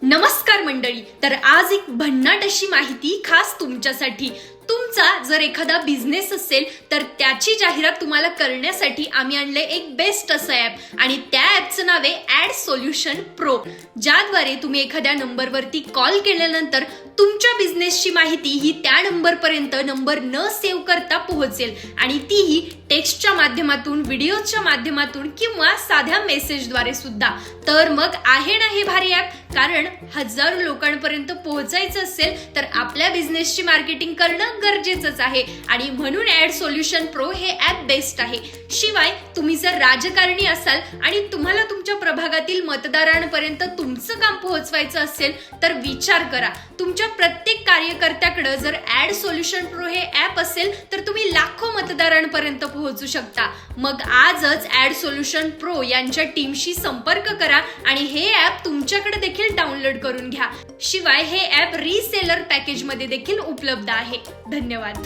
नमस्कार मंडळी. तर आज एक भन्नाट अशी माहिती खास तुमच्यासाठी. तुमचा जर एखादा बिझनेस असेल तर त्याची जाहिरात तुम्हाला करण्यासाठी आम्ही आणले एक बेस्ट असं ऍप आणि त्या ऍपचं नाव आहे ऍड सोल्युशन प्रो, ज्याद्वारे तुम्ही एखाद्या नंबरवरती कॉल केल्यानंतर तुमच्या बिझनेसची माहिती ही त्या नंबरपर्यंत नंबर न सेव्ह करता पोहोचेल आणि तीही टेक्स्टच्या माध्यमातून, व्हिडिओच्या माध्यमातून किंवा साध्या मेसेजद्वारे सुद्धा. तर मग आहे ना हे भारी ऍप. कारण हजारो लोकांपर्यंत पोहोचायचं असेल तर आपल्या बिझनेसची मार्केटिंग करणं गरजेचंच आहे आणि म्हणून ऍड सोल्युशन प्रो हे ऍप बेस्ट आहे. शिवाय तुम्ही जर राजकारणी असाल आणि तुम्हाला तुमच्या प्रभागातील मतदारांपर्यंत तुमचं काम पोहोचवायचं असेल तर विचार करा. तुमच्या प्रत्येक कार्यकर्त्याकडे जर ऍड सोल्युशन प्रो हे ऍप असेल तर तुम्ही लाखो मतदारांपर्यंत पोहोचू शकता. मग आजच ऍड सोल्युशन प्रो यांच्या टीमशी संपर्क करा आणि हे ऍप तुमच्याकडे देखील डाउनलोड करून घ्या. शिवाय हे ऍप रीसेलर पॅकेज मध्ये देखील उपलब्ध आहे. धन्यवाद.